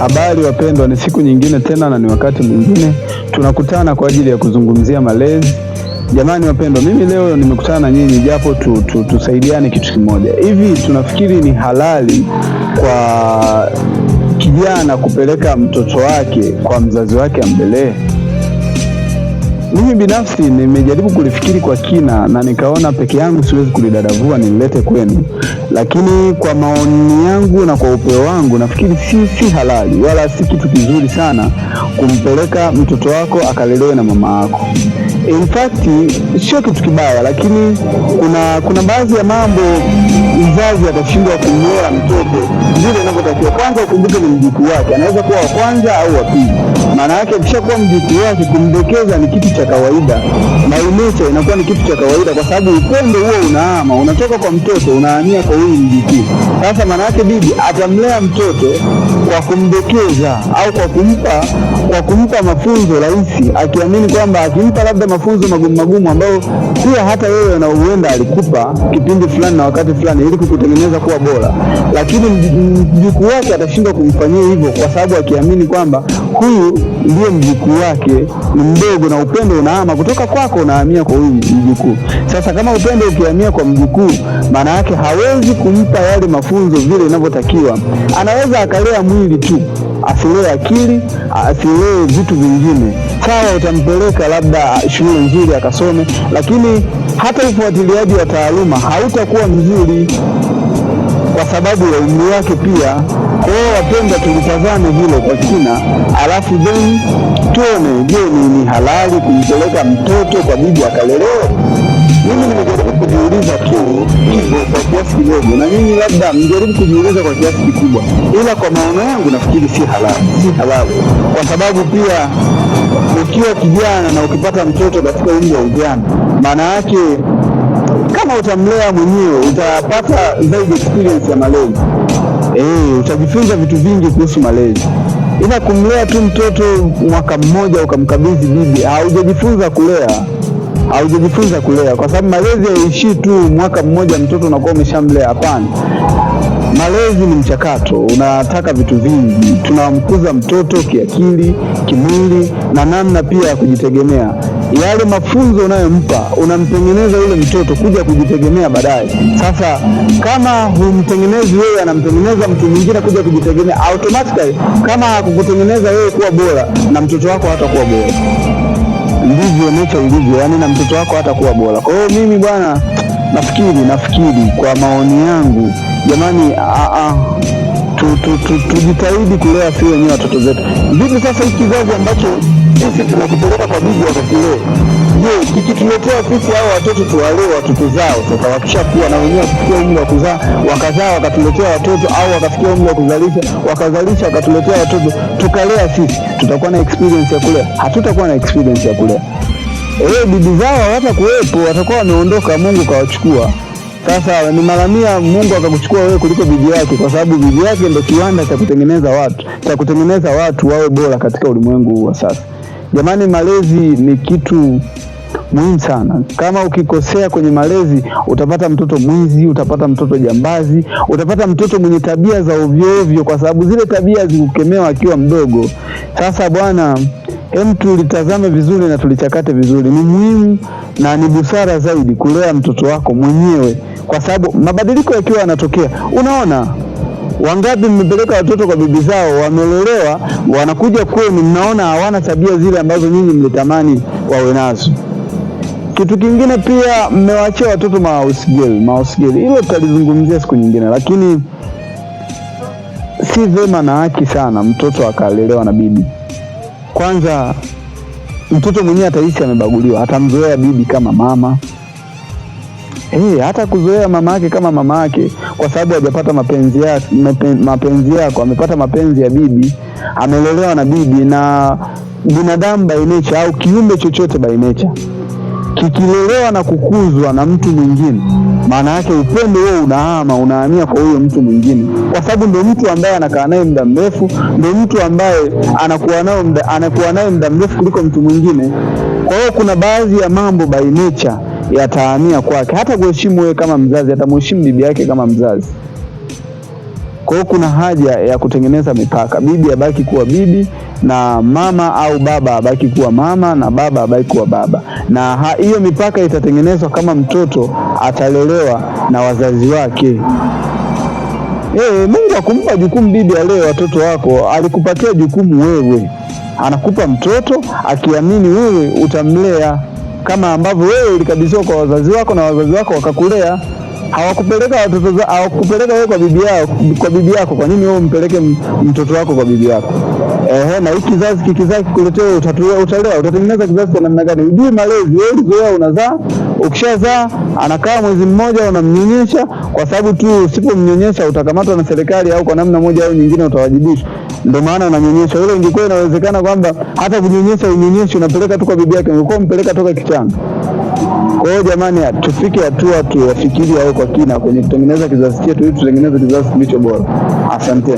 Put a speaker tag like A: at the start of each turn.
A: Habari wapendwa, ni siku nyingine tena na ni wakati mwingine tunakutana kwa ajili ya kuzungumzia malezi. Jamani wapendwa, mimi leo nimekutana na nyinyi japo tusaidiane kitu kimoja. Hivi tunafikiri ni halali kwa kijana kupeleka mtoto wake kwa mzazi wake ambelee? Mimi binafsi nimejaribu kulifikiri kwa kina na nikaona peke yangu siwezi kulidadavua nililete kwenu, lakini kwa maoni yangu na kwa upeo wangu nafikiri si halali wala si kitu kizuri sana kumpeleka mtoto wako akalelewe na mama yako. In fact sio kitu kibaya, lakini kuna baadhi ya mambo mzazi atashindwa kumlea mtoto vile inavyotakiwa. Kwanza ukumbuke ni mjukuu wake, anaweza kuwa wa kwanza au wa pili. Maana yake akishakuwa mjukuu wake kumdekeza ni kitu cha kawaida, na imecha inakuwa ni kitu cha kawaida, kwa sababu upendo huo unahama, unatoka kwa mtoto unahamia kwa huyu mjukuu. Sasa maana yake bibi atamlea mtoto kwa kumdekeza au kwa kumpa mafunzo rahisi, akiamini kwamba akimpa labda mafunzo magumu ambayo pia hata wewe na huenda alikupa kipindi fulani na wakati fulani ili kukutengeneza kuwa bora, lakini mjukuu wake atashindwa kumfanyia hivyo kwa sababu akiamini kwamba huyu ndiye mjukuu wake, ni mdogo, na upendo unahama kutoka kwako unahamia kwa huyu mjukuu. Sasa kama upendo ukihamia kwa mjukuu, maana yake hawezi kumpa yale mafunzo vile inavyotakiwa. Anaweza akalea mwili tu, asilee akili, asilee vitu vingine. Sawa, utampeleka labda shule nzuri akasome, lakini hata ufuatiliaji wa taaluma hautakuwa mzuri kwa sababu ya umri wake pia. Kwa hiyo wapenda, tulitazame hilo kwa kina, alafu then tuone, je, ni halali kumpeleka mtoto kwa bibi akalelewe? Mimi nimejaribu kujiuliza tu hivyo kwa kiasi kidogo, na nyinyi labda mjaribu kujiuliza kwa kiasi kikubwa, ila kwa maono yangu nafikiri si halali, kwa sababu pia ukiwa kijana na ukipata mtoto katika umri wa ujana, maana yake kama utamlea mwenyewe utapata zaidi experience ya malezi. Utajifunza vitu vingi kuhusu malezi. Ila kumlea tu mtoto mwaka mmoja ukamkabidhi bibi, haujajifunza kulea, kwa sababu malezi haiishii tu mwaka mmoja mtoto unakuwa umeshamlea. Hapana, malezi ni mchakato, unataka vitu vingi. Tunamkuza mtoto kiakili, kimwili na namna pia ya kujitegemea. Yale mafunzo unayompa unamtengeneza yule mtoto kuja kujitegemea baadaye. Sasa kama humtengenezi wewe, anamtengeneza mtu mwingine kuja kujitegemea automatically. Kama hakukutengeneza wewe kuwa bora, na mtoto wako hatakuwa bora. Ndivyo nature ilivyo, yani na mtoto wako hatakuwa bora. Kwa hiyo mimi bwana, nafikiri kwa maoni yangu, jamani, tujitahidi kulea si wenyewe watoto zetu. Vipi sasa hiki kizazi ambacho sisi tunakipeleka kwa bibi wakakilee, je, kikituletea sisi hao watoto tuwalee watoto zao? Sasa wakishakuwa na wenyewe kufikia umri wa kuzaa, wakazaa wakatuletea watoto, au wakafikia umri wa kuzalisha wakazalisha wakatuletea watoto, tukalea sisi, tutakuwa na experience ya kulea? Hatutakuwa na experience ya kulea. Bibi zao hawatakuwepo, watakuwa wameondoka, Mungu kawachukua. Sasa ni mara mia Mungu akakuchukua wewe kuliko bibi yake, kwa sababu bibi yake ndio kiwanda cha kutengeneza watu wawe bora katika ulimwengu wa sasa. Jamani, malezi ni kitu muhimu sana. Kama ukikosea kwenye malezi, utapata mtoto mwizi, utapata mtoto jambazi, utapata mtoto mwenye tabia za ovyo ovyo, kwa sababu zile tabia zikukemewa akiwa mdogo. Sasa bwana, tulitazame vizuri na tulichakate vizuri. Ni muhimu na ni busara zaidi kulea mtoto wako mwenyewe, kwa sababu mabadiliko yakiwa yanatokea, unaona wangapi mmepeleka watoto kwa bibi zao, wamelelewa, wanakuja kwenu, mnaona hawana tabia zile ambazo nyinyi mlitamani wawe nazo. Kitu kingine pia, mmewaachia watoto mahouse girl. Hilo tutalizungumzia siku nyingine, lakini si vema na haki sana mtoto akalelewa na bibi. Kwanza mtoto mwenyewe atahisi amebaguliwa, atamzoea bibi kama mama. Hata kuzoea mama yake kama mama yake, kwa sababu hajapata mapenzi yako, amepata mapenzi ya bibi, amelelewa na bibi. Na binadamu by nature au kiumbe chochote by nature kikilelewa na kukuzwa na mtu mwingine, maana yake upendo huo unahamia kwa huyo mtu mwingine, kwa sababu ndio mtu ambaye anakaa naye muda mrefu, ndio mtu ambaye anakuwa naye muda mrefu kuliko mtu mwingine. Kwa hiyo kuna baadhi ya mambo by nature yatahamia kwake. Hata kuheshimu wewe kama mzazi, atamheshimu bibi yake kama mzazi. Kwa hiyo kuna haja ya kutengeneza mipaka. Bibi abaki kuwa bibi na mama au baba abaki kuwa mama na baba abaki kuwa baba. Na hiyo mipaka itatengenezwa kama mtoto atalelewa na wazazi wake. Mungu akumpa jukumu bibi alee watoto wako, alikupatia jukumu wewe. Anakupa mtoto akiamini wewe utamlea kama ambavyo wewe ulikabidhiwa kwa wazazi wako na wazazi wako wakakulea. Hawakupeleka wewe kwa bibi yako. Kwa nini wewe umpeleke mtoto wako kwa bibi yako? Na hiki kizazi kikuletee, utalea, utatengeneza kizazi cha namna gani? Ujui malezi. Wewe ulizoea unazaa, ukishazaa anakaa mwezi mmoja unamnyonyesha, kwa sababu tu usipomnyonyesha utakamatwa na serikali au kwa namna moja au nyingine utawajibishwa. Ndio maana unanyonyesha. Ile ingekuwa inawezekana kwamba hata kunyonyesha unyonyeshe unapeleka tu kwa bibi yake, ungekuwa umpeleka toka kichanga. Kwa hiyo jamani, tufike hatua tuwafikiri hao kwa kina kwenye kutengeneza kizazi chetu ili tutengeneze kizazi kilicho bora. Asante.